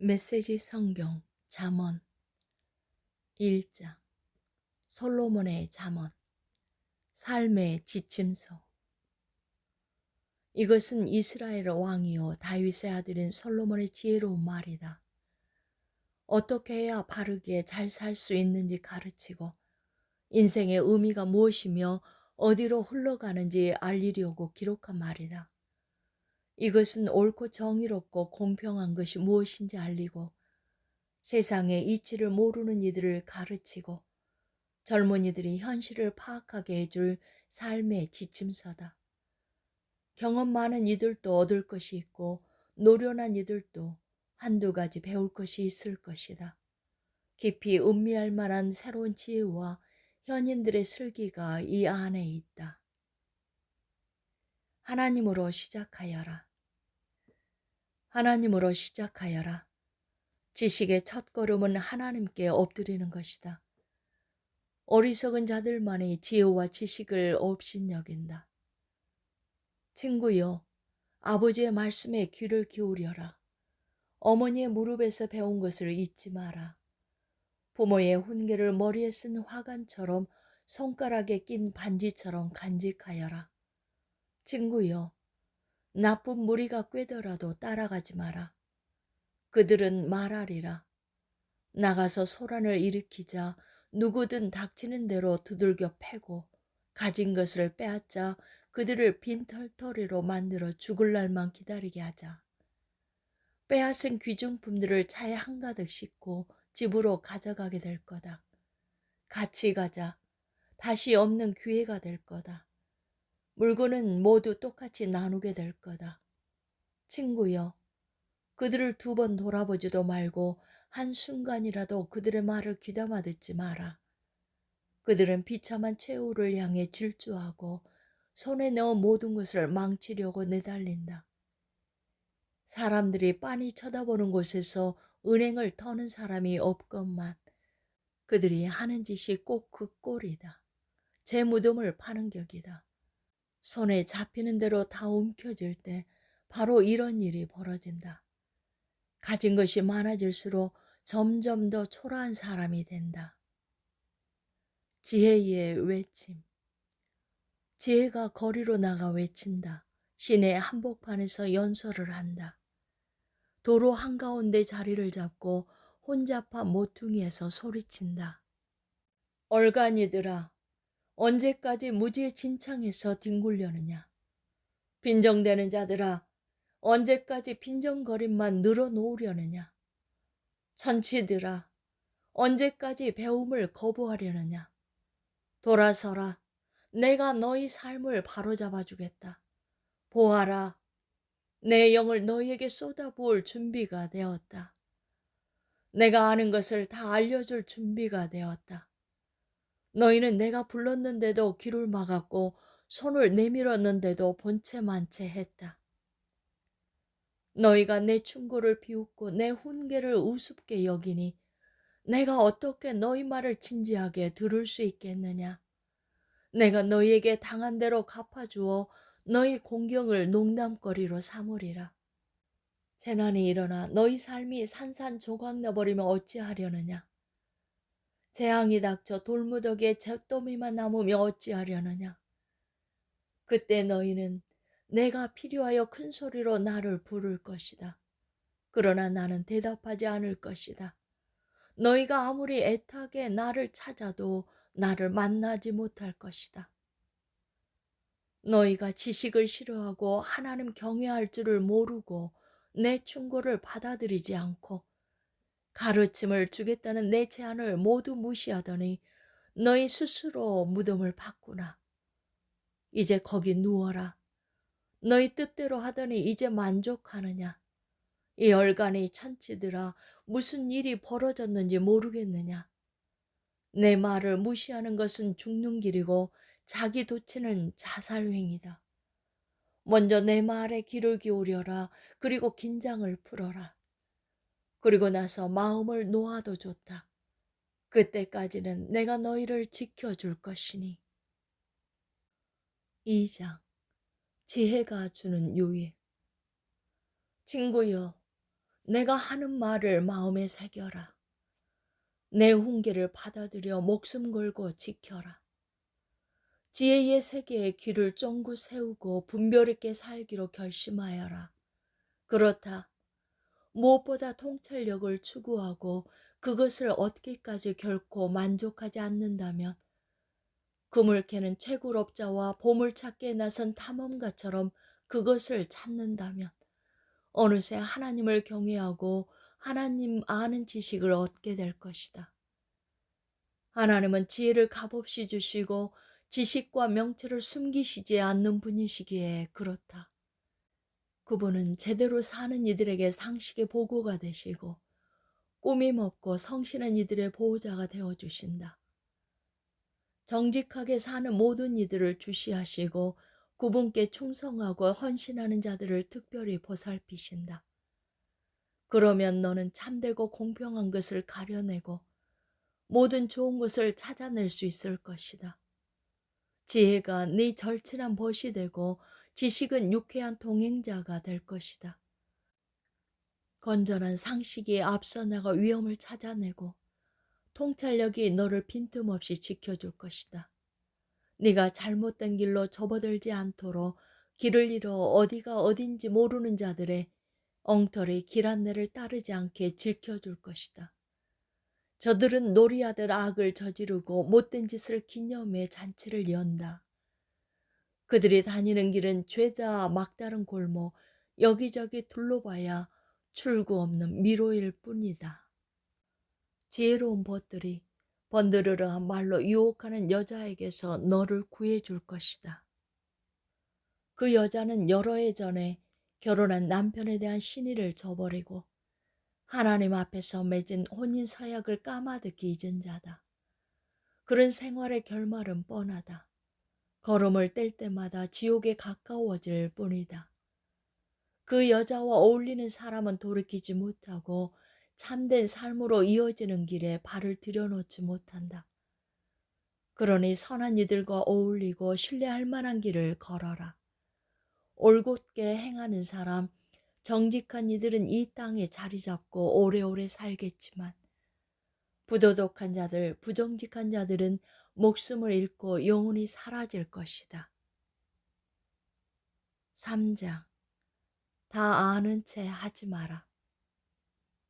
메시지 성경 잠언 1장 솔로몬의 잠언 삶의 지침서. 이것은 이스라엘 왕이요 다윗의 아들인 솔로몬의 지혜로운 말이다. 어떻게 해야 바르게 잘 살 수 있는지 가르치고 인생의 의미가 무엇이며 어디로 흘러가는지 알리려고 기록한 말이다. 이것은 옳고 정의롭고 공평한 것이 무엇인지 알리고 세상의 이치를 모르는 이들을 가르치고 젊은이들이 현실을 파악하게 해줄 삶의 지침서다. 경험 많은 이들도 얻을 것이 있고 노련한 이들도 한두 가지 배울 것이 있을 것이다. 깊이 음미할 만한 새로운 지혜와 현인들의 슬기가 이 안에 있다. 하나님으로 시작하여라. 하나님으로 시작하여라. 지식의 첫걸음은 하나님께 엎드리는 것이다. 어리석은 자들만이 지혜와 지식을 업신여긴다. 친구여, 아버지의 말씀에 귀를 기울여라. 어머니의 무릎에서 배운 것을 잊지 마라. 부모의 훈계를 머리에 쓴 화관처럼 손가락에 낀 반지처럼 간직하여라. 친구여, 나쁜 무리가 꿰더라도 따라가지 마라. 그들은 말하리라. 나가서 소란을 일으키자. 누구든 닥치는 대로 두들겨 패고 가진 것을 빼앗자 그들을 빈털터리로 만들어 죽을 날만 기다리게 하자. 빼앗은 귀중품들을 차에 한가득 싣고 집으로 가져가게 될 거다. 같이 가자. 다시 없는 기회가 될 거다. 물건은 모두 똑같이 나누게 될 거다. 친구여, 그들을 두 번 돌아보지도 말고 한순간이라도 그들의 말을 귀담아 듣지 마라. 그들은 비참한 최후를 향해 질주하고 손에 넣은 모든 것을 망치려고 내달린다. 사람들이 빤히 쳐다보는 곳에서 은행을 터는 사람이 없건만 그들이 하는 짓이 꼭 그 꼴이다. 제 무덤을 파는 격이다. 손에 잡히는 대로 다 움켜질 때 바로 이런 일이 벌어진다. 가진 것이 많아질수록 점점 더 초라한 사람이 된다. 지혜의 외침. 지혜가 거리로 나가 외친다. 시내 한복판에서 연설을 한다. 도로 한가운데 자리를 잡고 혼잡한 모퉁이에서 소리친다. 얼간이들아, 언제까지 무지의 진창에서 뒹굴려느냐. 빈정대는 자들아, 언제까지 빈정거림만 늘어놓으려느냐. 천치들아, 언제까지 배움을 거부하려느냐. 돌아서라. 내가 너희 삶을 바로잡아 주겠다. 보아라. 내 영을 너희에게 쏟아부을 준비가 되었다. 내가 아는 것을 다 알려줄 준비가 되었다. 너희는 내가 불렀는데도 귀를 막았고 손을 내밀었는데도 본체만 채 했다. 너희가 내 충고를 비웃고 내 훈계를 우습게 여기니 내가 어떻게 너희 말을 진지하게 들을 수 있겠느냐. 내가 너희에게 당한 대로 갚아주어 너희 공경을 농담거리로 삼으리라. 재난이 일어나 너희 삶이 산산조각 나버리면 어찌하려느냐. 재앙이 닥쳐 돌무더기에 잿더미만 남으며 어찌하려느냐. 그때 너희는 내가 필요하여 큰 소리로 나를 부를 것이다. 그러나 나는 대답하지 않을 것이다. 너희가 아무리 애타게 나를 찾아도 나를 만나지 못할 것이다. 너희가 지식을 싫어하고 하나님 경외할 줄을 모르고 내 충고를 받아들이지 않고 가르침을 주겠다는 내 제안을 모두 무시하더니 너희 스스로 무덤을 팠구나. 이제 거기 누워라. 너희 뜻대로 하더니 이제 만족하느냐. 이 얼간의 천치들아, 무슨 일이 벌어졌는지 모르겠느냐. 내 말을 무시하는 것은 죽는 길이고 자기 도치는 자살행위다. 먼저 내 말에 귀를 기울여라. 그리고 긴장을 풀어라. 그리고 나서 마음을 놓아도 좋다. 그때까지는 내가 너희를 지켜줄 것이니. 2장 지혜가 주는 유익. 친구여, 내가 하는 말을 마음에 새겨라. 내 훈계를 받아들여 목숨 걸고 지켜라. 지혜의 세계에 귀를 쫑긋 세우고 분별 있게 살기로 결심하여라. 그렇다. 무엇보다 통찰력을 추구하고 그것을 얻기까지 결코 만족하지 않는다면 그물 캐는 채굴업자와 보물찾기에 나선 탐험가처럼 그것을 찾는다면 어느새 하나님을 경외하고 하나님 아는 지식을 얻게 될 것이다. 하나님은 지혜를 값없이 주시고 지식과 명철을 숨기시지 않는 분이시기에 그렇다. 그분은 제대로 사는 이들에게 상식의 보고가 되시고 꾸밈 없고 성실한 이들의 보호자가 되어주신다. 정직하게 사는 모든 이들을 주시하시고 그분께 충성하고 헌신하는 자들을 특별히 보살피신다. 그러면 너는 참되고 공평한 것을 가려내고 모든 좋은 것을 찾아낼 수 있을 것이다. 지혜가 네 절친한 벗이 되고 지식은 유쾌한 동행자가 될 것이다. 건전한 상식이 앞서 나가 위험을 찾아내고 통찰력이 너를 빈틈없이 지켜줄 것이다. 네가 잘못된 길로 접어들지 않도록 길을 잃어 어디가 어딘지 모르는 자들의 엉터리 길 안내를 따르지 않게 지켜줄 것이다. 저들은 놀이하듯 악을 저지르고 못된 짓을 기념해 잔치를 연다. 그들이 다니는 길은 죄다 막다른 골목, 여기저기 둘러봐야 출구 없는 미로일 뿐이다. 지혜로운 벗들이 번드르르한 말로 유혹하는 여자에게서 너를 구해줄 것이다. 그 여자는 여러 해 전에 결혼한 남편에 대한 신의를 저버리고 하나님 앞에서 맺은 혼인 서약을 까마득히 잊은 자다. 그런 생활의 결말은 뻔하다. 걸음을 뗄 때마다 지옥에 가까워질 뿐이다. 그 여자와 어울리는 사람은 돌이키지 못하고 참된 삶으로 이어지는 길에 발을 들여놓지 못한다. 그러니 선한 이들과 어울리고 신뢰할 만한 길을 걸어라. 올곧게 행하는 사람, 정직한 이들은 이 땅에 자리 잡고 오래오래 살겠지만 부도덕한 자들, 부정직한 자들은 목숨을 잃고 영원히 사라질 것이다. 3장. 다 아는 채 하지 마라.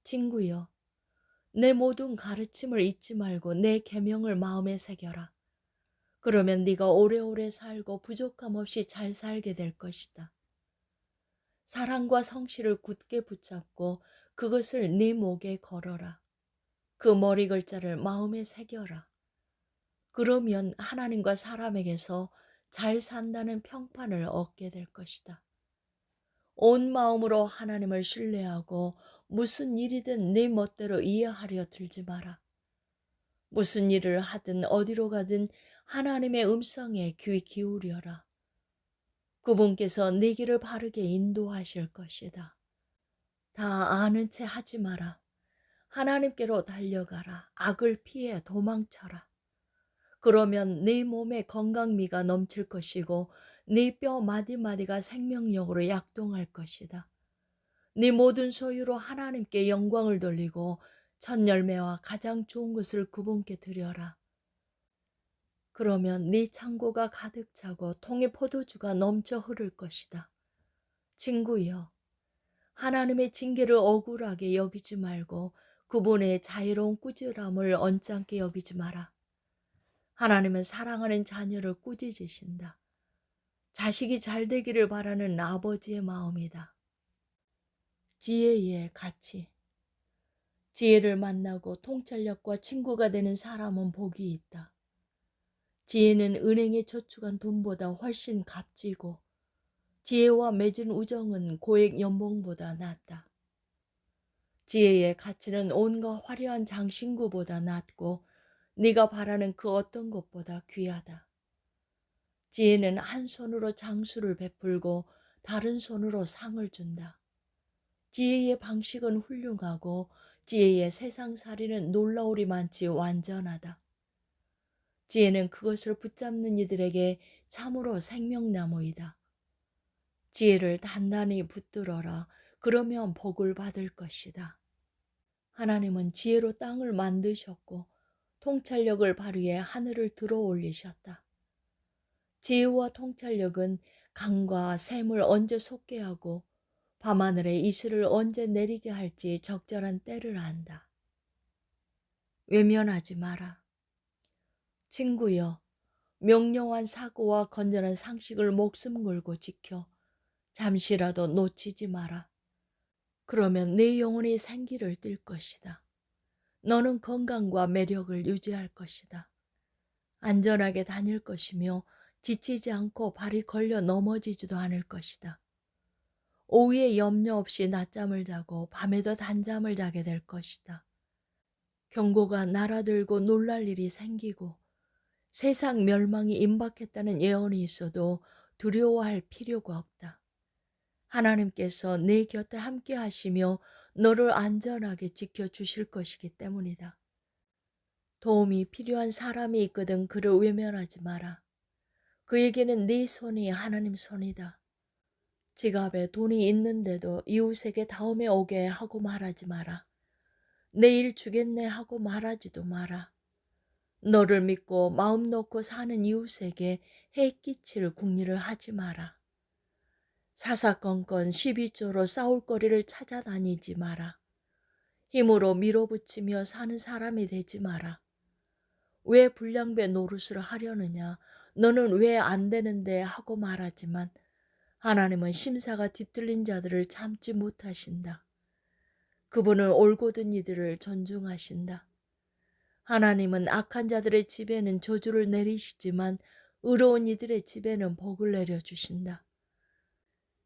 친구여, 내 모든 가르침을 잊지 말고 내 계명을 마음에 새겨라. 그러면 네가 오래오래 살고 부족함 없이 잘 살게 될 것이다. 사랑과 성실을 굳게 붙잡고 그것을 네 목에 걸어라. 그 머리 글자를 마음에 새겨라. 그러면 하나님과 사람에게서 잘 산다는 평판을 얻게 될 것이다. 온 마음으로 하나님을 신뢰하고 무슨 일이든 네 멋대로 이해하려 들지 마라. 무슨 일을 하든 어디로 가든 하나님의 음성에 귀 기울여라. 그분께서 네 길을 바르게 인도하실 것이다. 다 아는 채 하지 마라. 하나님께로 달려가라. 악을 피해 도망쳐라. 그러면 네 몸에 건강미가 넘칠 것이고 네 뼈 마디마디가 생명력으로 약동할 것이다. 네 모든 소유로 하나님께 영광을 돌리고 첫 열매와 가장 좋은 것을 그분께 드려라. 그러면 네 창고가 가득 차고 통에 포도주가 넘쳐 흐를 것이다. 친구여, 하나님의 징계를 억울하게 여기지 말고 그분의 자유로운 꾸지람을 언짢게 여기지 마라. 하나님은 사랑하는 자녀를 꾸짖으신다. 자식이 잘 되기를 바라는 아버지의 마음이다. 지혜의 가치. 지혜를 만나고 통찰력과 친구가 되는 사람은 복이 있다. 지혜는 은행에 저축한 돈보다 훨씬 값지고 지혜와 맺은 우정은 고액 연봉보다 낫다. 지혜의 가치는 온갖 화려한 장신구보다 낫고 네가 바라는 그 어떤 것보다 귀하다. 지혜는 한 손으로 장수를 베풀고 다른 손으로 상을 준다. 지혜의 방식은 훌륭하고 지혜의 세상살이는 놀라우리 많지 완전하다. 지혜는 그것을 붙잡는 이들에게 참으로 생명나무이다. 지혜를 단단히 붙들어라. 그러면 복을 받을 것이다. 하나님은 지혜로 땅을 만드셨고 통찰력을 발휘해 하늘을 들어 올리셨다. 지혜와 통찰력은 강과 샘을 언제 솟게 하고 밤하늘에 이슬을 언제 내리게 할지 적절한 때를 안다. 외면하지 마라. 친구여, 명료한 사고와 건전한 상식을 목숨 걸고 지켜 잠시라도 놓치지 마라. 그러면 네 영혼이 생기를 띨 것이다. 너는 건강과 매력을 유지할 것이다. 안전하게 다닐 것이며 지치지 않고 발이 걸려 넘어지지도 않을 것이다. 오후에 염려 없이 낮잠을 자고 밤에도 단잠을 자게 될 것이다. 경고가 날아들고 놀랄 일이 생기고 세상 멸망이 임박했다는 예언이 있어도 두려워할 필요가 없다. 하나님께서 내 곁에 함께 하시며 너를 안전하게 지켜주실 것이기 때문이다. 도움이 필요한 사람이 있거든 그를 외면하지 마라. 그에게는 네 손이 하나님 손이다. 지갑에 돈이 있는데도 이웃에게 다음에 오게 하고 말하지 마라. 내일 주겠네 하고 말하지도 마라. 너를 믿고 마음 놓고 사는 이웃에게 해 끼칠 궁리를 하지 마라. 사사건건 12조로 싸울 거리를 찾아다니지 마라. 힘으로 밀어붙이며 사는 사람이 되지 마라. 왜 불량배 노릇을 하려느냐? 너는 왜 안 되는데 하고 말하지만 하나님은 심사가 뒤틀린 자들을 참지 못하신다. 그분은 올곧은 이들을 존중하신다. 하나님은 악한 자들의 집에는 저주를 내리시지만 의로운 이들의 집에는 복을 내려주신다.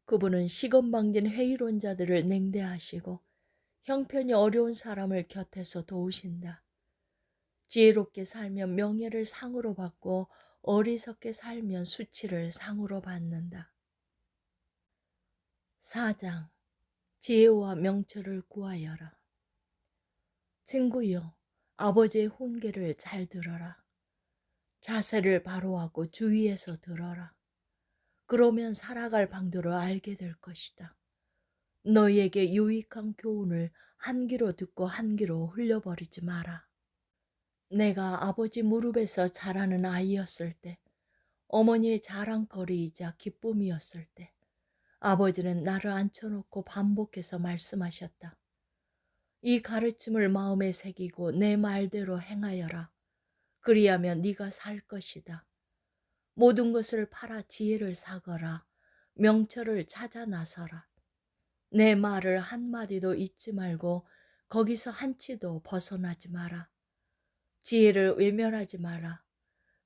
그분은 시건방진 회의론자들을 냉대하시고 형편이 어려운 사람을 곁에서 도우신다. 지혜롭게 살면 명예를 상으로 받고 어리석게 살면 수치를 상으로 받는다. 4장 지혜와 명철을 구하여라. 친구여, 아버지의 훈계를 잘 들어라. 자세를 바로 하고 주의해서 들어라. 그러면 살아갈 방도를 알게 될 것이다. 너희에게 유익한 교훈을 한 귀로 듣고 한 귀로 흘려버리지 마라. 내가 아버지 무릎에서 자라는 아이였을 때, 어머니의 자랑거리이자 기쁨이었을 때, 아버지는 나를 앉혀놓고 반복해서 말씀하셨다. 이 가르침을 마음에 새기고 내 말대로 행하여라. 그리하면 네가 살 것이다. 모든 것을 팔아 지혜를 사거라. 명철을 찾아 나서라. 내 말을 한마디도 잊지 말고 거기서 한치도 벗어나지 마라. 지혜를 외면하지 마라.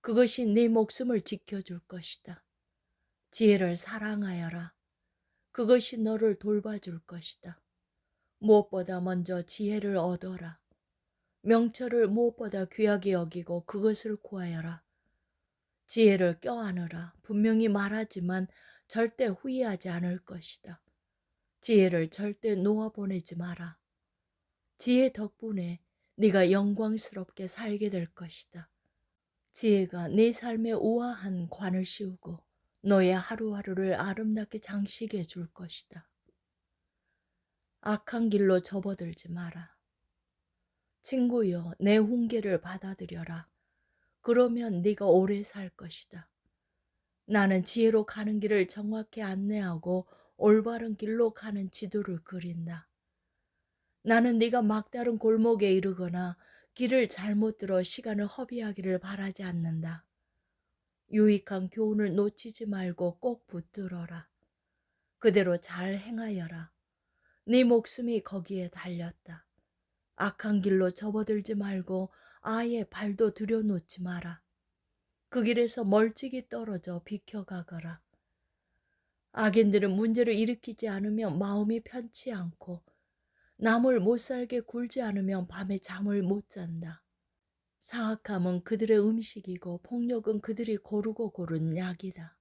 그것이 네 목숨을 지켜줄 것이다. 지혜를 사랑하여라. 그것이 너를 돌봐줄 것이다. 무엇보다 먼저 지혜를 얻어라. 명철을 무엇보다 귀하게 여기고 그것을 구하여라. 지혜를 껴안으라. 분명히 말하지만 절대 후회하지 않을 것이다. 지혜를 절대 놓아보내지 마라. 지혜 덕분에 네가 영광스럽게 살게 될 것이다. 지혜가 네 삶에 우아한 관을 씌우고 너의 하루하루를 아름답게 장식해 줄 것이다. 악한 길로 접어들지 마라. 친구여, 내 훈계를 받아들여라. 그러면 네가 오래 살 것이다. 나는 지혜로 가는 길을 정확히 안내하고 올바른 길로 가는 지도를 그린다. 나는 네가 막다른 골목에 이르거나 길을 잘못 들어 시간을 허비하기를 바라지 않는다. 유익한 교훈을 놓치지 말고 꼭 붙들어라. 그대로 잘 행하여라. 네 목숨이 거기에 달렸다. 악한 길로 접어들지 말고 아예 발도 들여놓지 마라. 그 길에서 멀찍이 떨어져 비켜가거라. 악인들은 문제를 일으키지 않으면 마음이 편치 않고 남을 못살게 굴지 않으면 밤에 잠을 못 잔다. 사악함은 그들의 음식이고 폭력은 그들이 고르고 고른 약이다.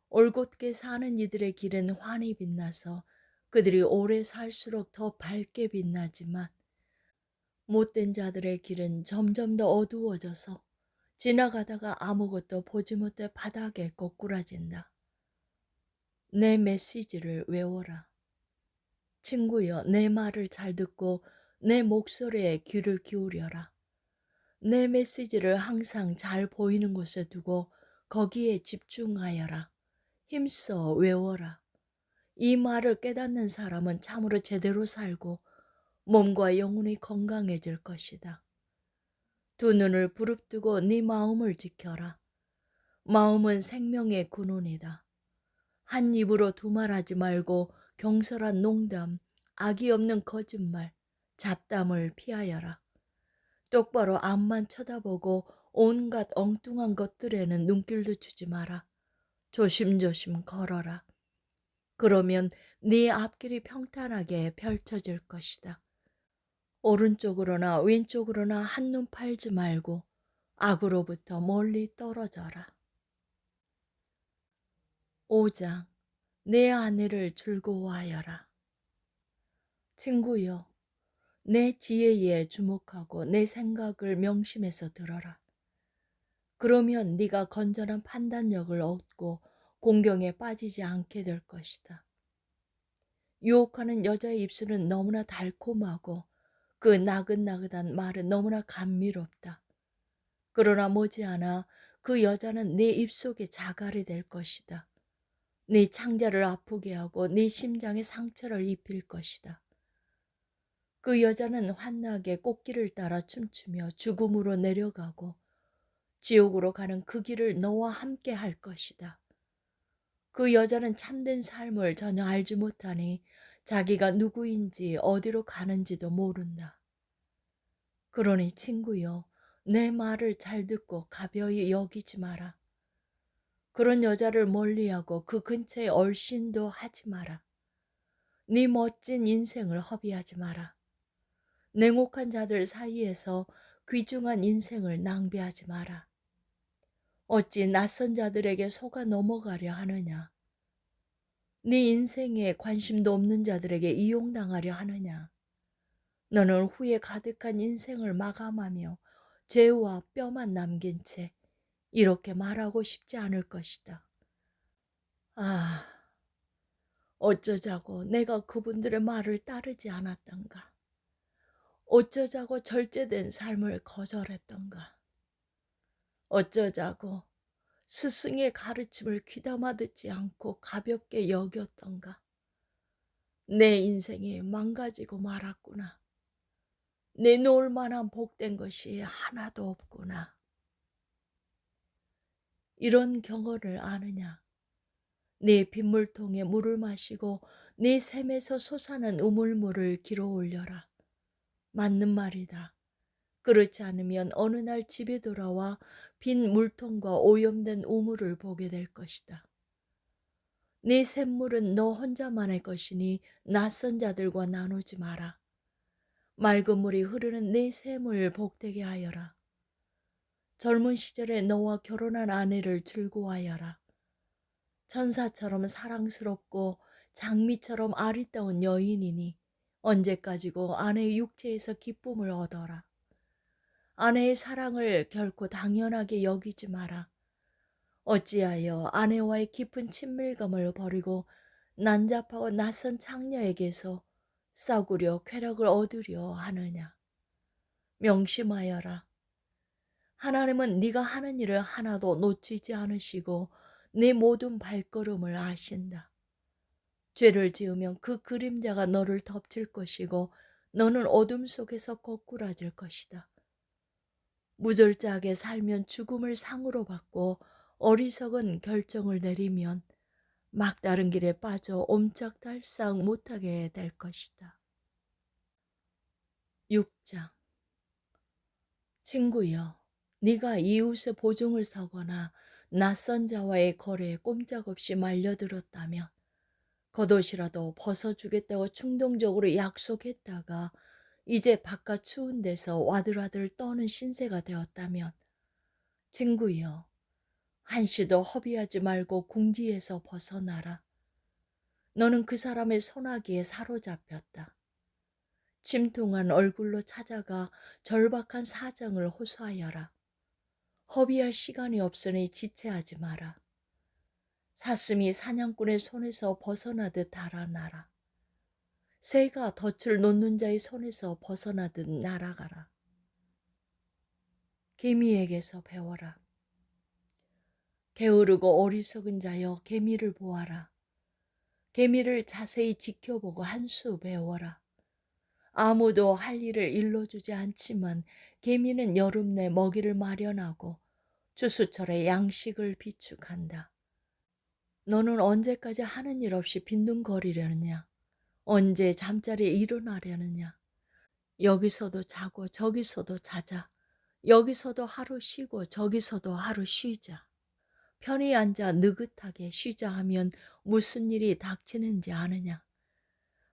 올곧게 사는 이들의 길은 환히 빛나서 그들이 오래 살수록 더 밝게 빛나지만 못된 자들의 길은 점점 더 어두워져서 지나가다가 아무것도 보지 못해 바닥에 꼬꾸라진다. 내 메시지를 외워라. 친구여, 내 말을 잘 듣고 내 목소리에 귀를 기울여라. 내 메시지를 항상 잘 보이는 곳에 두고 거기에 집중하여라. 힘써 외워라. 이 말을 깨닫는 사람은 참으로 제대로 살고 몸과 영혼이 건강해질 것이다. 두 눈을 부릅뜨고 네 마음을 지켜라. 마음은 생명의 근원이다. 한 입으로 두말하지 말고 경솔한 농담, 악이 없는 거짓말, 잡담을 피하여라. 똑바로 앞만 쳐다보고 온갖 엉뚱한 것들에는 눈길도 주지 마라. 조심조심 걸어라. 그러면 네 앞길이 평탄하게 펼쳐질 것이다. 오른쪽으로나 왼쪽으로나 한눈 팔지 말고 악으로부터 멀리 떨어져라. 5장. 내 아내를 즐거워하여라. 친구여, 내 지혜에 주목하고 내 생각을 명심해서 들어라. 그러면 네가 건전한 판단력을 얻고 공경에 빠지지 않게 될 것이다. 유혹하는 여자의 입술은 너무나 달콤하고 그 나긋나긋한 말은 너무나 감미롭다. 그러나 머지않아 그 여자는 네 입속에 자갈이 될 것이다. 네 창자를 아프게 하고 네 심장에 상처를 입힐 것이다. 그 여자는 환나게 꽃길을 따라 춤추며 죽음으로 내려가고 지옥으로 가는 그 길을 너와 함께 할 것이다. 그 여자는 참된 삶을 전혀 알지 못하니 자기가 누구인지 어디로 가는지도 모른다. 그러니 친구여, 내 말을 잘 듣고 가벼이 여기지 마라. 그런 여자를 멀리하고 그 근처에 얼씬도 하지 마라. 네 멋진 인생을 허비하지 마라. 냉혹한 자들 사이에서 귀중한 인생을 낭비하지 마라. 어찌 낯선 자들에게 속아 넘어가려 하느냐. 네 인생에 관심도 없는 자들에게 이용당하려 하느냐. 너는 후에 가득한 인생을 마감하며 죄와 뼈만 남긴 채 이렇게 말하고 싶지 않을 것이다. 아, 어쩌자고 내가 그분들의 말을 따르지 않았던가. 어쩌자고 절제된 삶을 거절했던가. 어쩌자고 스승의 가르침을 귀담아 듣지 않고 가볍게 여겼던가. 내 인생이 망가지고 말았구나. 내놓을 만한 복된 것이 하나도 없구나. 이런 경험을 아느냐? 네 빗물통에 물을 마시고 네 샘에서 솟아난 우물물을 길어 올려라. 맞는 말이다. 그렇지 않으면 어느 날 집에 돌아와 빈 물통과 오염된 우물을 보게 될 것이다. 네 샘물은 너 혼자만의 것이니 낯선 자들과 나누지 마라. 맑은 물이 흐르는 네 샘을 복되게 하여라. 젊은 시절에 너와 결혼한 아내를 즐거워하여라. 천사처럼 사랑스럽고 장미처럼 아리따운 여인이니 언제까지고 아내의 육체에서 기쁨을 얻어라. 아내의 사랑을 결코 당연하게 여기지 마라. 어찌하여 아내와의 깊은 친밀감을 버리고 난잡하고 낯선 창녀에게서 싸구려 쾌락을 얻으려 하느냐. 명심하여라. 하나님은 네가 하는 일을 하나도 놓치지 않으시고 네 모든 발걸음을 아신다. 죄를 지으면 그 그림자가 너를 덮칠 것이고 너는 어둠 속에서 거꾸라질 것이다. 무절제하게 살면 죽음을 상으로 받고 어리석은 결정을 내리면 막다른 길에 빠져 옴짝달싹 못하게 될 것이다. 6장. 친구여, 네가 이웃의 보증을 서거나 낯선 자와의 거래에 꼼짝없이 말려들었다면 겉옷이라도 벗어주겠다고 충동적으로 약속했다가 이제 바깥 추운 데서 와들와들 떠는 신세가 되었다면 친구여, 한시도 허비하지 말고 궁지에서 벗어나라. 너는 그 사람의 소나기에 사로잡혔다. 침통한 얼굴로 찾아가 절박한 사정을 호소하여라. 허비할 시간이 없으니 지체하지 마라. 사슴이 사냥꾼의 손에서 벗어나듯 달아나라. 새가 덫을 놓는 자의 손에서 벗어나듯 날아가라. 개미에게서 배워라. 게으르고 어리석은 자여 개미를 보아라. 개미를 자세히 지켜보고 한 수 배워라. 아무도 할 일을 일러주지 않지만 개미는 여름 내 먹이를 마련하고 추수철에 양식을 비축한다. 너는 언제까지 하는 일 없이 빈둥거리려느냐? 언제 잠자리에 일어나려느냐? 여기서도 자고 저기서도 자자. 여기서도 하루 쉬고 저기서도 하루 쉬자. 편히 앉아 느긋하게 쉬자 하면 무슨 일이 닥치는지 아느냐?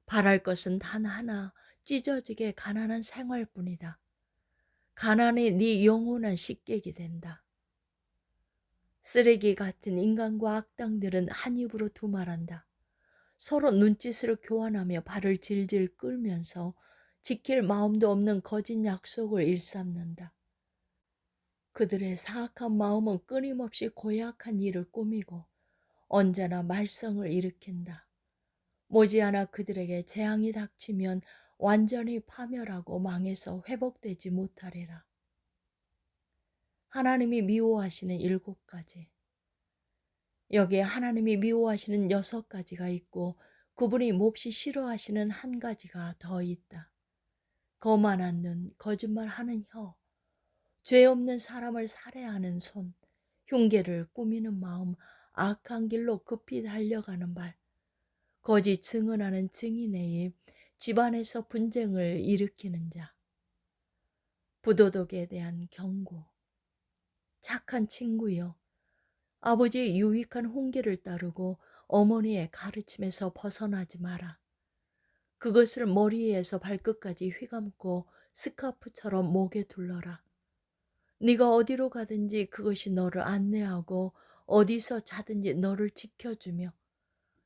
바랄 것은 단 하나, 찢어지게 가난한 생활뿐이다. 가난이 네 영원한 식객이 된다. 쓰레기 같은 인간과 악당들은 한 입으로 두말한다. 서로 눈짓을 교환하며 발을 질질 끌면서 지킬 마음도 없는 거짓 약속을 일삼는다. 그들의 사악한 마음은 끊임없이 고약한 일을 꾸미고 언제나 말썽을 일으킨다. 머지않아 그들에게 재앙이 닥치면 완전히 파멸하고 망해서 회복되지 못하리라. 하나님이 미워하시는 7가지. 여기에 하나님이 미워하시는 6가지가 있고 그분이 몹시 싫어하시는 1가지가 더 있다. 거만한 눈, 거짓말하는 혀, 죄 없는 사람을 살해하는 손, 흉계를 꾸미는 마음, 악한 길로 급히 달려가는 발, 거짓 증언하는 증인의 입, 집안에서 분쟁을 일으키는 자, 부도덕에 대한 경고. 착한 친구여, 아버지의 유익한 훈계를 따르고 어머니의 가르침에서 벗어나지 마라. 그것을 머리에서 발끝까지 휘감고 스카프처럼 목에 둘러라. 네가 어디로 가든지 그것이 너를 안내하고 어디서 자든지 너를 지켜주며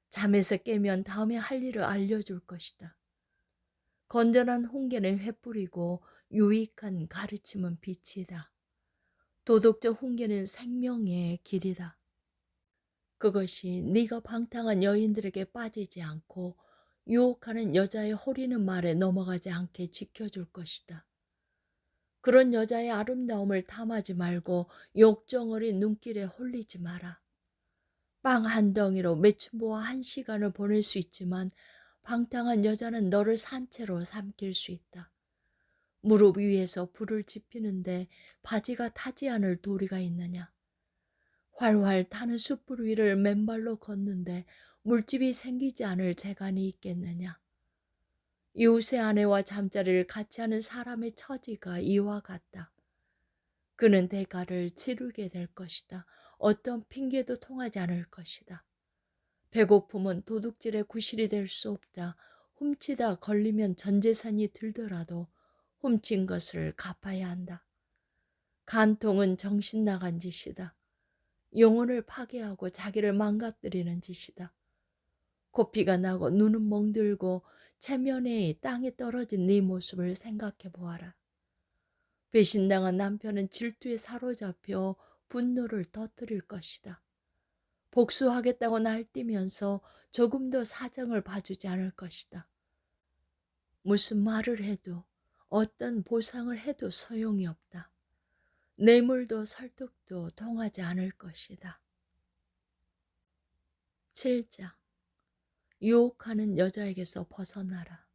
잠에서 깨면 다음에 할 일을 알려줄 것이다. 건전한 훈계는 횃불이고 유익한 가르침은 빛이다. 도덕적 훈계는 생명의 길이다. 그것이 네가 방탕한 여인들에게 빠지지 않고 유혹하는 여자의 호리는 말에 넘어가지 않게 지켜줄 것이다. 그런 여자의 아름다움을 탐하지 말고 욕정어린 눈길에 홀리지 마라. 빵 한 덩이로 매춘부와 1시간을 보낼 수 있지만 방탕한 여자는 너를 산채로 삼킬 수 있다. 무릎 위에서 불을 지피는데 바지가 타지 않을 도리가 있느냐? 활활 타는 숯불 위를 맨발로 걷는데 물집이 생기지 않을 재간이 있겠느냐? 이웃의 아내와 잠자리를 같이 하는 사람의 처지가 이와 같다. 그는 대가를 치르게 될 것이다. 어떤 핑계도 통하지 않을 것이다. 배고픔은 도둑질의 구실이 될 수 없다. 훔치다 걸리면 전 재산이 들더라도 훔친 것을 갚아야 한다. 간통은 정신 나간 짓이다. 영혼을 파괴하고 자기를 망가뜨리는 짓이다. 코피가 나고 눈은 멍들고 체면에 땅에 떨어진 네 모습을 생각해 보아라. 배신당한 남편은 질투에 사로잡혀 분노를 터뜨릴 것이다. 복수하겠다고 날뛰면서 조금도 사정을 봐주지 않을 것이다. 무슨 말을 해도 어떤 보상을 해도 소용이 없다. 뇌물도 설득도 통하지 않을 것이다. 7장. 유혹하는 여자에게서 벗어나라.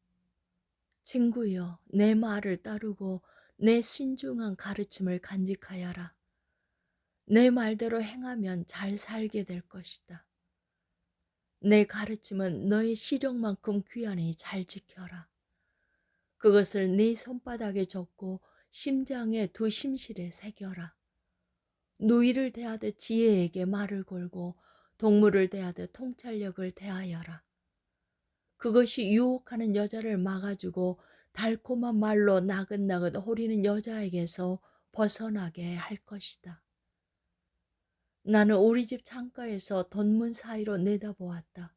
친구여, 내 말을 따르고 내 신중한 가르침을 간직하여라. 내 말대로 행하면 잘 살게 될 것이다. 내 가르침은 너의 시력만큼 귀하니 잘 지켜라. 그것을 네 손바닥에 적고 심장의 두 심실에 새겨라. 누이를 대하듯 지혜에게 말을 걸고 동물을 대하듯 통찰력을 대하여라. 그것이 유혹하는 여자를 막아주고 달콤한 말로 나긋나긋 호리는 여자에게서 벗어나게 할 것이다. 나는 우리 집 창가에서 덧문 사이로 내다보았다.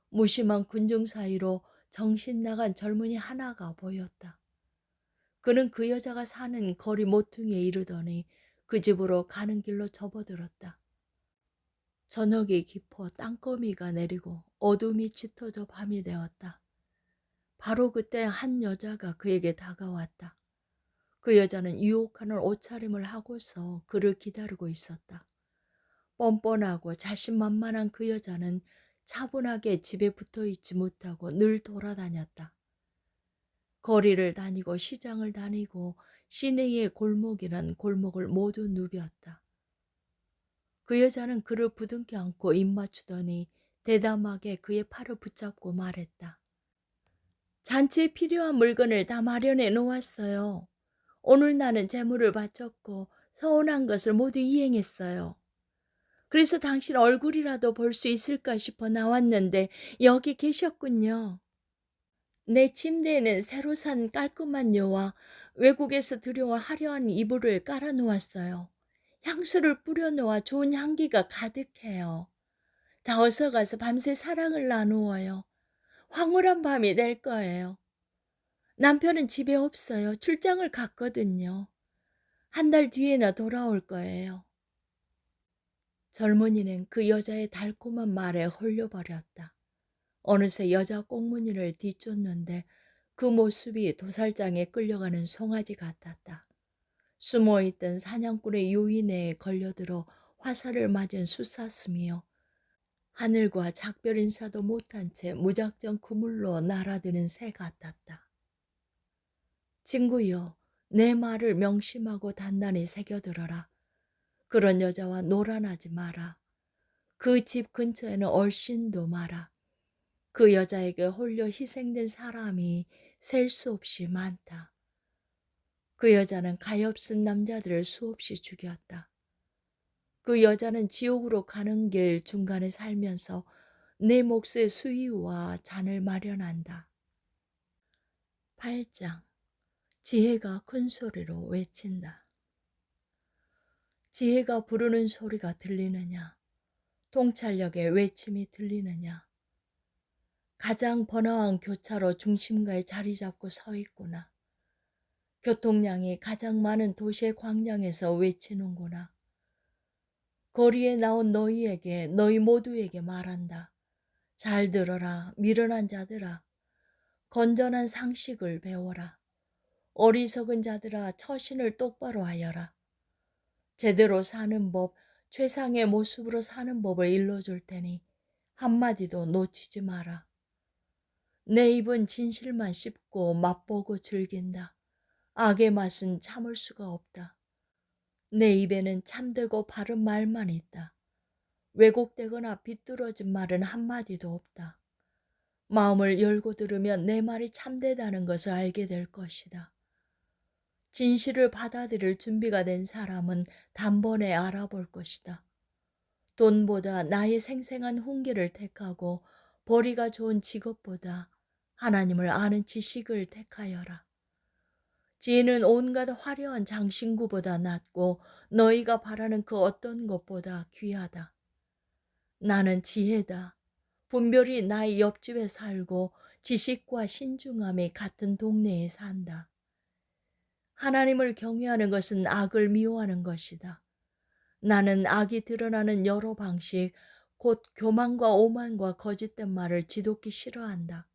무심한 군중 사이로 정신 나간 젊은이 하나가 보였다. 그는 그 여자가 사는 거리 모퉁이에 이르더니 그 집으로 가는 길로 접어들었다. 저녁이 깊어 땅거미가 내리고 어둠이 짙어져 밤이 되었다. 바로 그때 한 여자가 그에게 다가왔다. 그 여자는 유혹하는 옷차림을 하고서 그를 기다리고 있었다. 뻔뻔하고 자신만만한 그 여자는 차분하게 집에 붙어 있지 못하고 늘 돌아다녔다. 거리를 다니고 시장을 다니고 시내의 골목이란 골목을 모두 누볐다. 그 여자는 그를 부둥켜 안고 입 맞추더니 대담하게 그의 팔을 붙잡고 말했다. 잔치에 필요한 물건을 다 마련해 놓았어요. 오늘 나는 재물을 바쳤고 서운한 것을 모두 이행했어요. 그래서 당신 얼굴이라도 볼 수 있을까 싶어 나왔는데 여기 계셨군요. 내 침대에는 새로 산 깔끔한 료와 외국에서 들여온 화려한 이불을 깔아 놓았어요. 향수를 뿌려 놓아 좋은 향기가 가득해요. 자, 어서 가서 밤새 사랑을 나누어요. 황홀한 밤이 될 거예요. 남편은 집에 없어요. 출장을 갔거든요. 한 달 뒤에나 돌아올 거예요. 젊은이는 그 여자의 달콤한 말에 홀려버렸다. 어느새 여자 꽁무니를 뒤쫓는데 그 모습이 도살장에 끌려가는 송아지 같았다. 숨어있던 사냥꾼의 요인에 걸려들어 화살을 맞은 숫사슴이요. 하늘과 작별 인사도 못한 채 무작정 그물로 날아드는 새 같았다. 친구여, 내 말을 명심하고 단단히 새겨들어라. 그런 여자와 놀아나지 마라. 그 집 근처에는 얼씬도 마라. 그 여자에게 홀려 희생된 사람이 셀 수 없이 많다. 그 여자는 가엾은 남자들을 수없이 죽였다. 그 여자는 지옥으로 가는 길 중간에 살면서 내 몫의 수위와 잔을 마련한다. 8장. 지혜가 큰 소리로 외친다. 지혜가 부르는 소리가 들리느냐? 통찰력의 외침이 들리느냐? 가장 번화한 교차로 중심가에 자리 잡고 서 있구나. 교통량이 가장 많은 도시의 광장에서 외치는구나. 거리에 나온 너희에게, 너희 모두에게 말한다. 잘 들어라, 미련한 자들아. 건전한 상식을 배워라. 어리석은 자들아, 처신을 똑바로 하여라. 제대로 사는 법, 최상의 모습으로 사는 법을 일러줄 테니 한마디도 놓치지 마라. 내 입은 진실만 씹고 맛보고 즐긴다. 악의 맛은 참을 수가 없다. 내 입에는 참되고 바른 말만 있다. 왜곡되거나 비뚤어진 말은 한마디도 없다. 마음을 열고 들으면 내 말이 참되다는 것을 알게 될 것이다. 진실을 받아들일 준비가 된 사람은 단번에 알아볼 것이다. 돈보다 나의 생생한 훈계를 택하고 벌이가 좋은 직업보다 하나님을 아는 지식을 택하여라. 지혜는 온갖 화려한 장신구보다 낫고 너희가 바라는 그 어떤 것보다 귀하다. 나는 지혜다. 분별이 나의 옆집에 살고 지식과 신중함이 같은 동네에 산다. 하나님을 경외하는 것은 악을 미워하는 것이다. 나는 악이 드러나는 여러 방식, 곧 교만과 오만과 거짓된 말을 지독히 싫어한다.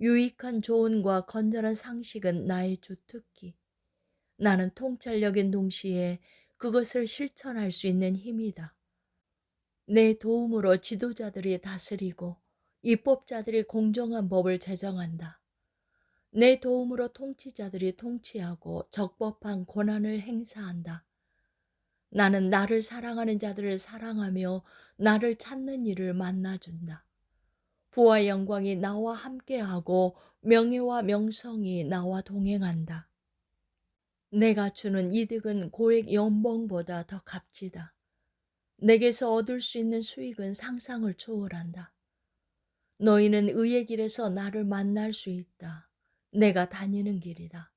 유익한 조언과 건전한 상식은 나의 주특기. 나는 통찰력인 동시에 그것을 실천할 수 있는 힘이다. 내 도움으로 지도자들이 다스리고 입법자들이 공정한 법을 제정한다. 내 도움으로 통치자들이 통치하고 적법한 권한을 행사한다. 나는 나를 사랑하는 자들을 사랑하며 나를 찾는 이를 만나준다. 부와 영광이 나와 함께하고 명예와 명성이 나와 동행한다. 내가 주는 이득은 고액 연봉보다 더 값지다. 내게서 얻을 수 있는 수익은 상상을 초월한다. 너희는 의의 길에서 나를 만날 수 있다. 내가 다니는 길이다.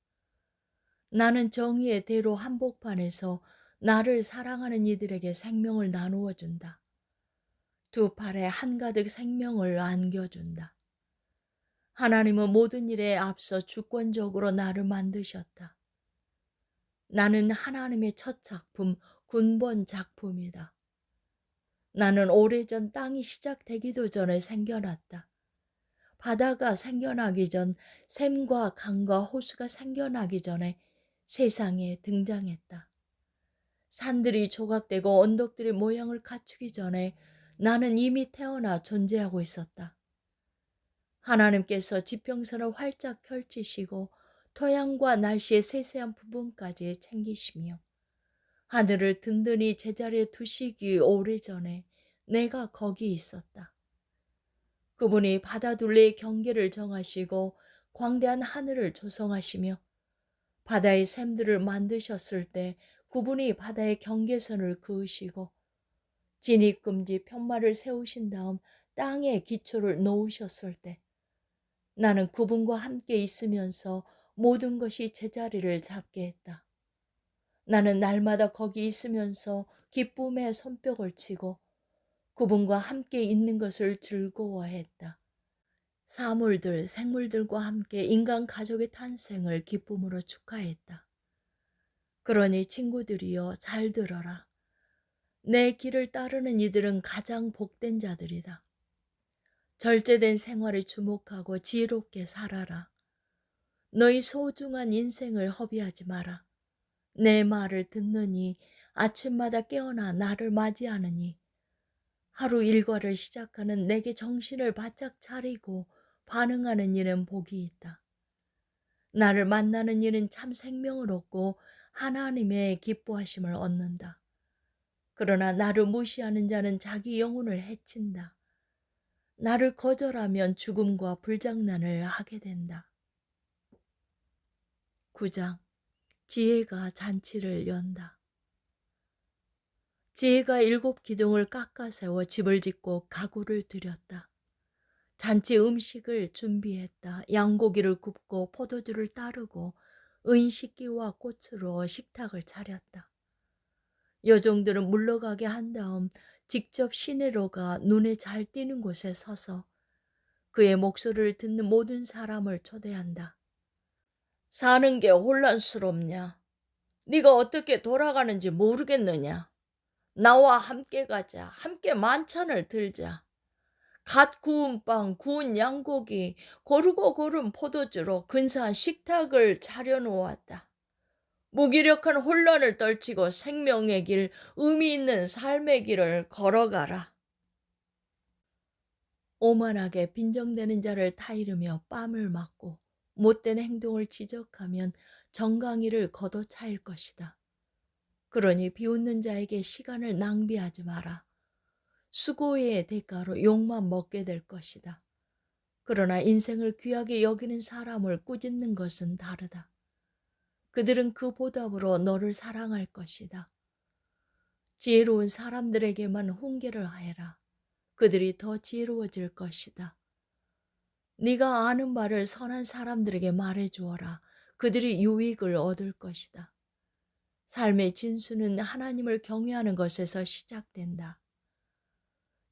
나는 정의의 대로 한복판에서 나를 사랑하는 이들에게 생명을 나누어 준다. 두 팔에 한가득 생명을 안겨준다. 하나님은 모든 일에 앞서 주권적으로 나를 만드셨다. 나는 하나님의 첫 작품, 군본 작품이다. 나는 오래전 땅이 시작되기도 전에 생겨났다. 바다가 생겨나기 전 샘과 강과 호수가 생겨나기 전에 세상에 등장했다. 산들이 조각되고 언덕들이 모양을 갖추기 전에 나는 이미 태어나 존재하고 있었다. 하나님께서 지평선을 활짝 펼치시고 토양과 날씨의 세세한 부분까지 챙기시며 하늘을 든든히 제자리에 두시기 오래전에 내가 거기 있었다. 그분이 바다 둘레의 경계를 정하시고 광대한 하늘을 조성하시며 바다의 샘들을 만드셨을 때 그분이 바다의 경계선을 그으시고 진입금지 편말을 세우신 다음 땅에 기초를 놓으셨을 때 나는 그분과 함께 있으면서 모든 것이 제자리를 잡게 했다. 나는 날마다 거기 있으면서 기쁨의 손뼉을 치고 그분과 함께 있는 것을 즐거워했다. 사물들, 생물들과 함께 인간 가족의 탄생을 기쁨으로 축하했다. 그러니 친구들이여 잘 들어라. 내 길을 따르는 이들은 가장 복된 자들이다. 절제된 생활에 주목하고 지혜롭게 살아라. 너희 소중한 인생을 허비하지 마라. 내 말을 듣느니 아침마다 깨어나 나를 맞이하느니 하루 일과를 시작하는 내게 정신을 바짝 차리고 반응하는 이는 복이 있다. 나를 만나는 이는 참 생명을 얻고 하나님의 기뻐하심을 얻는다. 그러나 나를 무시하는 자는 자기 영혼을 해친다. 나를 거절하면 죽음과 불장난을 하게 된다. 9장 지혜가 잔치를 연다. 지혜가 7 기둥을 깎아 세워 집을 짓고 가구를 들였다. 잔치 음식을 준비했다. 양고기를 굽고 포도주를 따르고 은식기와 꽃으로 식탁을 차렸다. 여종들은 물러가게 한 다음 직접 시내로 가 눈에 잘 띄는 곳에 서서 그의 목소리를 듣는 모든 사람을 초대한다. 사는 게 혼란스럽냐? 네가 어떻게 돌아가는지 모르겠느냐? 나와 함께 가자. 함께 만찬을 들자. 갓 구운 빵, 구운 양고기, 고르고 고른 포도주로 근사한 식탁을 차려놓았다. 무기력한 혼란을 떨치고 생명의 길, 의미 있는 삶의 길을 걸어가라. 오만하게 빈정대는 자를 타이르며 뺨을 맞고 못된 행동을 지적하면 정강이를 걷어차일 것이다. 그러니 비웃는 자에게 시간을 낭비하지 마라. 수고의 대가로 욕만 먹게 될 것이다. 그러나 인생을 귀하게 여기는 사람을 꾸짖는 것은 다르다. 그들은 그 보답으로 너를 사랑할 것이다. 지혜로운 사람들에게만 훈계를 하여라. 그들이 더 지혜로워질 것이다. 네가 아는 바를 선한 사람들에게 말해주어라. 그들이 유익을 얻을 것이다. 삶의 진수는 하나님을 경외하는 것에서 시작된다.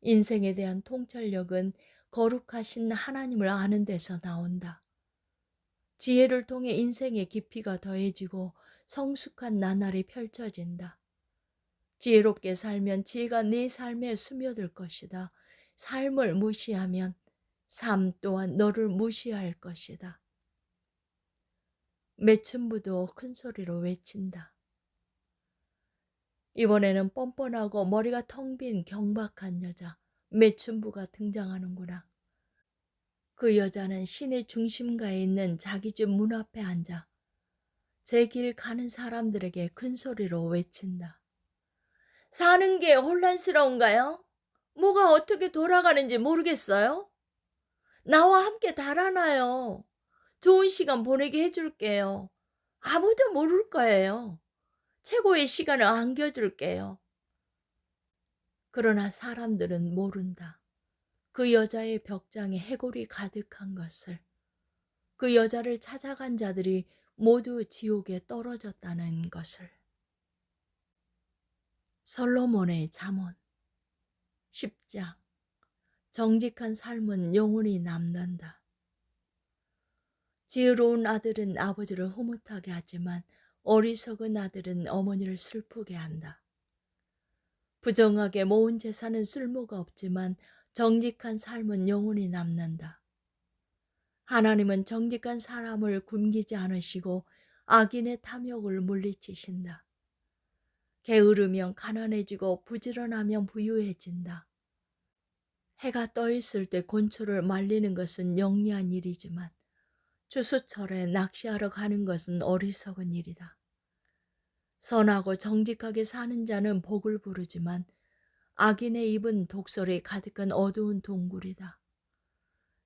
인생에 대한 통찰력은 거룩하신 하나님을 아는 데서 나온다. 지혜를 통해 인생의 깊이가 더해지고 성숙한 나날이 펼쳐진다. 지혜롭게 살면 지혜가 네 삶에 스며들 것이다. 삶을 무시하면 삶 또한 너를 무시할 것이다. 매춘부도 큰 소리로 외친다. 이번에는 뻔뻔하고 머리가 텅 빈 경박한 여자 매춘부가 등장하는구나. 그 여자는 시내 중심가에 있는 자기 집 문 앞에 앉아 제 길 가는 사람들에게 큰 소리로 외친다. 사는 게 혼란스러운가요? 뭐가 어떻게 돌아가는지 모르겠어요? 나와 함께 달아나요. 좋은 시간 보내게 해줄게요. 아무도 모를 거예요. 최고의 시간을 안겨줄게요. 그러나 사람들은 모른다. 그 여자의 벽장에 해골이 가득한 것을. 그 여자를 찾아간 자들이 모두 지옥에 떨어졌다는 것을. 솔로몬의 잠언 10장 정직한 삶은 영원히 남는다. 지혜로운 아들은 아버지를 흐뭇하게 하지만 어리석은 아들은 어머니를 슬프게 한다. 부정하게 모은 재산은 쓸모가 없지만 정직한 삶은 영원히 남는다. 하나님은 정직한 사람을 굶기지 않으시고 악인의 탐욕을 물리치신다. 게으르면 가난해지고 부지런하면 부유해진다. 해가 떠 있을 때 곤초를 말리는 것은 영리한 일이지만 추수철에 낚시하러 가는 것은 어리석은 일이다. 선하고 정직하게 사는 자는 복을 부르지만 악인의 입은 독설이 가득한 어두운 동굴이다.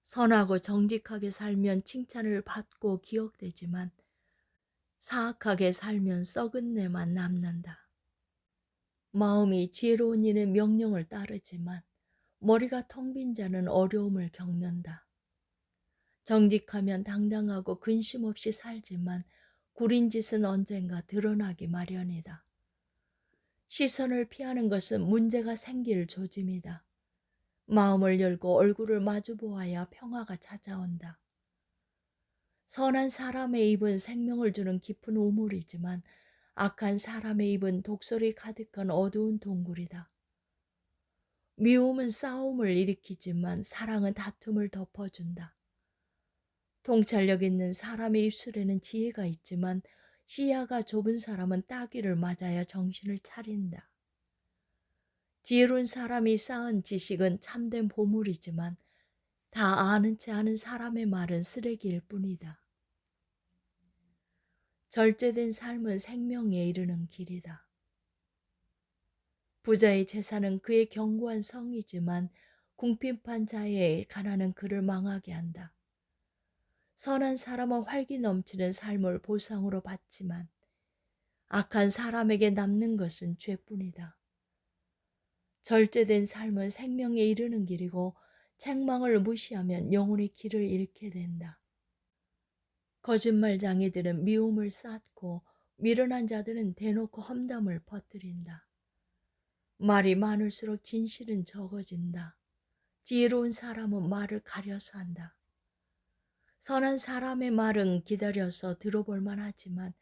선하고 정직하게 살면 칭찬을 받고 기억되지만 사악하게 살면 썩은 내만 남는다. 마음이 지혜로운 이는 명령을 따르지만 머리가 텅 빈 자는 어려움을 겪는다. 정직하면 당당하고 근심 없이 살지만 구린 짓은 언젠가 드러나기 마련이다. 시선을 피하는 것은 문제가 생길 조짐이다. 마음을 열고 얼굴을 마주 보아야 평화가 찾아온다. 선한 사람의 입은 생명을 주는 깊은 우물이지만 악한 사람의 입은 독설이 가득한 어두운 동굴이다. 미움은 싸움을 일으키지만 사랑은 다툼을 덮어준다. 통찰력 있는 사람의 입술에는 지혜가 있지만 시야가 좁은 사람은 따귀를 맞아야 정신을 차린다. 지혜로운 사람이 쌓은 지식은 참된 보물이지만 다 아는 채 하는 사람의 말은 쓰레기일 뿐이다. 절제된 삶은 생명에 이르는 길이다. 부자의 재산은 그의 견고한 성이지만 궁핍한 자의 가난은 그를 망하게 한다. 선한 사람은 활기 넘치는 삶을 보상으로 받지만 악한 사람에게 남는 것은 죄뿐이다. 절제된 삶은 생명에 이르는 길이고 책망을 무시하면 영혼의 길을 잃게 된다. 거짓말장애들은 미움을 쌓고 미련한 자들은 대놓고 험담을 퍼뜨린다. 말이 많을수록 진실은 적어진다. 지혜로운 사람은 말을 가려서 한다. 선한 사람의 말은 기다려서 들어볼 만하지만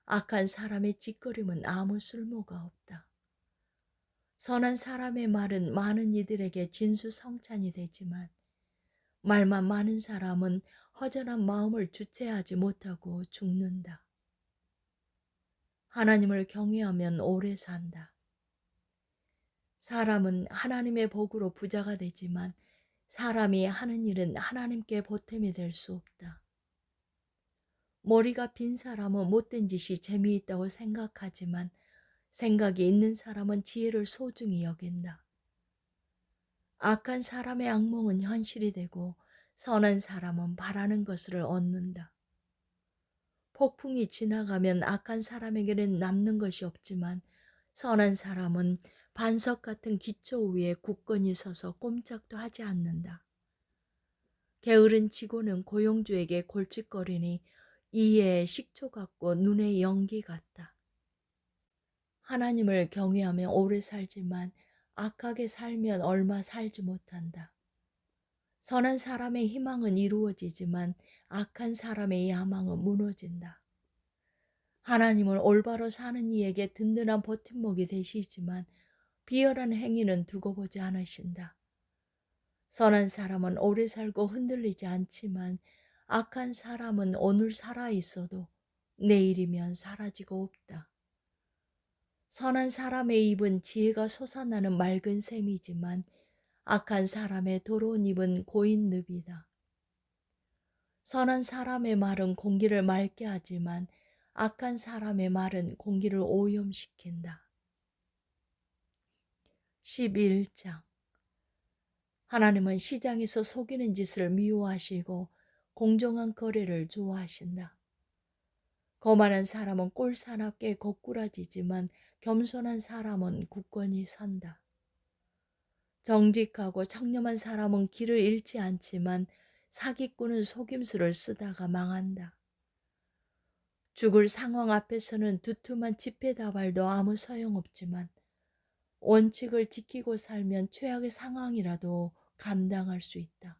악한 사람의 짓거림은 아무 쓸모가 없다. 선한 사람의 말은 많은 이들에게 진수성찬이 되지만 말만 많은 사람은 허전한 마음을 주체하지 못하고 죽는다. 하나님을 경외하면 오래 산다. 사람은 하나님의 복으로 부자가 되지만 사람이 하는 일은 하나님께 보탬이 될 수 없다. 머리가 빈 사람은 못된 짓이 재미있다고 생각하지만 생각이 있는 사람은 지혜를 소중히 여긴다. 악한 사람의 악몽은 현실이 되고 선한 사람은 바라는 것을 얻는다. 폭풍이 지나가면 악한 사람에게는 남는 것이 없지만 선한 사람은 반석 같은 기초 위에 굳건히 서서 꼼짝도 하지 않는다. 게으른 직원은 고용주에게 골칫거리니 이에 식초 같고 눈의 연기 같다. 하나님을 경외하며 오래 살지만 악하게 살면 얼마 살지 못한다. 선한 사람의 희망은 이루어지지만 악한 사람의 야망은 무너진다. 하나님은 올바로 사는 이에게 든든한 버팀목이 되시지만 비열한 행위는 두고 보지 않으신다. 선한 사람은 오래 살고 흔들리지 않지만 악한 사람은 오늘 살아 있어도 내일이면 사라지고 없다. 선한 사람의 입은 지혜가 솟아나는 맑은 샘이지만 악한 사람의 더러운 입은 고인 늪이다. 선한 사람의 말은 공기를 맑게 하지만 악한 사람의 말은 공기를 오염시킨다. 11장. 하나님은 시장에서 속이는 짓을 미워하시고 공정한 거래를 좋아하신다. 거만한 사람은 꼴사납게 거꾸라지지만 겸손한 사람은 굳건히 선다. 정직하고 청렴한 사람은 길을 잃지 않지만 사기꾼은 속임수를 쓰다가 망한다. 죽을 상황 앞에서는 두툼한 지폐다발도 아무 소용없지만 원칙을 지키고 살면 최악의 상황이라도 감당할 수 있다.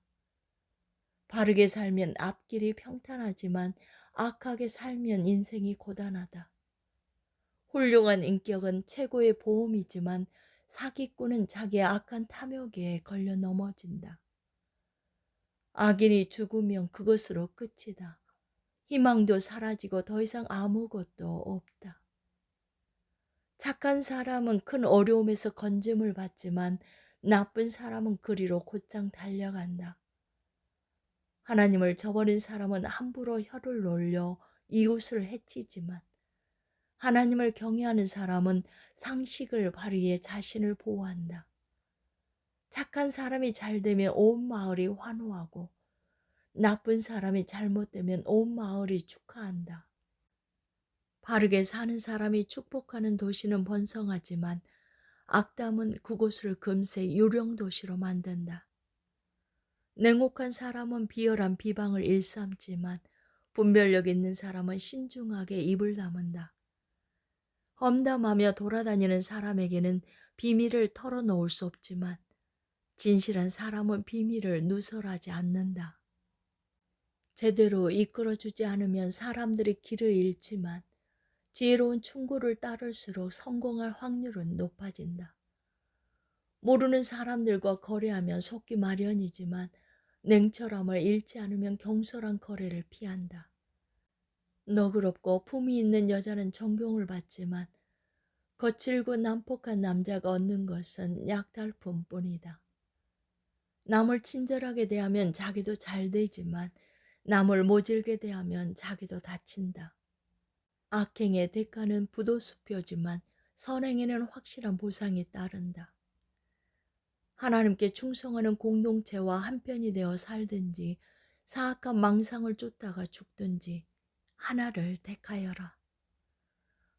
바르게 살면 앞길이 평탄하지만 악하게 살면 인생이 고단하다. 훌륭한 인격은 최고의 보험이지만 사기꾼은 자기의 악한 탐욕에 걸려 넘어진다. 악인이 죽으면 그것으로 끝이다. 희망도 사라지고 더 이상 아무것도 없다. 착한 사람은 큰 어려움에서 건짐을 받지만 나쁜 사람은 그리로 곧장 달려간다. 하나님을 저버린 사람은 함부로 혀를 놀려 이웃을 해치지만 하나님을 경외하는 사람은 상식을 발휘해 자신을 보호한다. 착한 사람이 잘되면 온 마을이 환호하고 나쁜 사람이 잘못되면 온 마을이 축하한다. 바르게 사는 사람이 축복하는 도시는 번성하지만 악담은 그곳을 금세 유령 도시로 만든다. 냉혹한 사람은 비열한 비방을 일삼지만 분별력 있는 사람은 신중하게 입을 다문다. 험담하며 돌아다니는 사람에게는 비밀을 털어놓을 수 없지만 진실한 사람은 비밀을 누설하지 않는다. 제대로 이끌어주지 않으면 사람들이 길을 잃지만 지혜로운 충고를 따를수록 성공할 확률은 높아진다. 모르는 사람들과 거래하면 속기 마련이지만 냉철함을 잃지 않으면 경솔한 거래를 피한다. 너그럽고 품위 있는 여자는 존경을 받지만 거칠고 난폭한 남자가 얻는 것은 약탈품뿐이다. 남을 친절하게 대하면 자기도 잘 되지만 남을 모질게 대하면 자기도 다친다. 악행의 대가는 부도수표지만 선행에는 확실한 보상이 따른다. 하나님께 충성하는 공동체와 한편이 되어 살든지 사악한 망상을 쫓다가 죽든지 하나를 택하여라.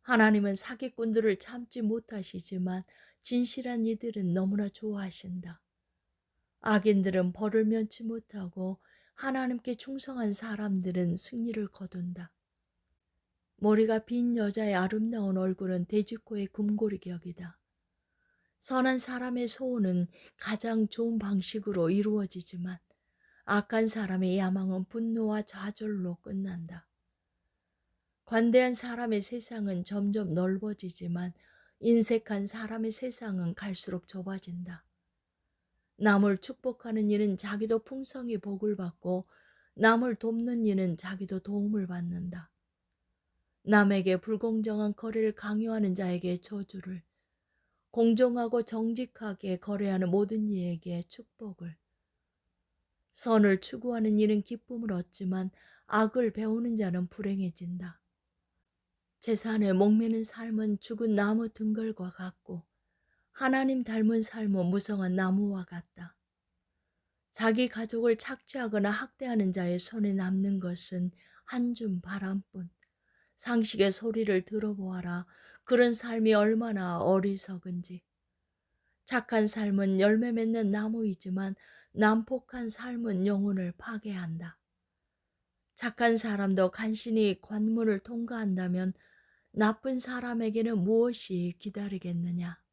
하나님은 사기꾼들을 참지 못하시지만 진실한 이들은 너무나 좋아하신다. 악인들은 벌을 면치 못하고 하나님께 충성한 사람들은 승리를 거둔다. 머리가 빈 여자의 아름다운 얼굴은 돼지코의 금고리 격이다. 선한 사람의 소원은 가장 좋은 방식으로 이루어지지만 악한 사람의 야망은 분노와 좌절로 끝난다. 관대한 사람의 세상은 점점 넓어지지만 인색한 사람의 세상은 갈수록 좁아진다. 남을 축복하는 이는 자기도 풍성히 복을 받고 남을 돕는 이는 자기도 도움을 받는다. 남에게 불공정한 거래를 강요하는 자에게 저주를, 공정하고 정직하게 거래하는 모든 이에게 축복을. 선을 추구하는 이는 기쁨을 얻지만 악을 배우는 자는 불행해진다. 재산에 목매는 삶은 죽은 나무 등걸과 같고 하나님 닮은 삶은 무성한 나무와 같다. 자기 가족을 착취하거나 학대하는 자의 손에 남는 것은 한 줌 바람뿐. 상식의 소리를 들어보아라. 그런 삶이 얼마나 어리석은지. 착한 삶은 열매 맺는 나무이지만 난폭한 삶은 영혼을 파괴한다. 착한 사람도 간신히 관문을 통과한다면 나쁜 사람에게는 무엇이 기다리겠느냐.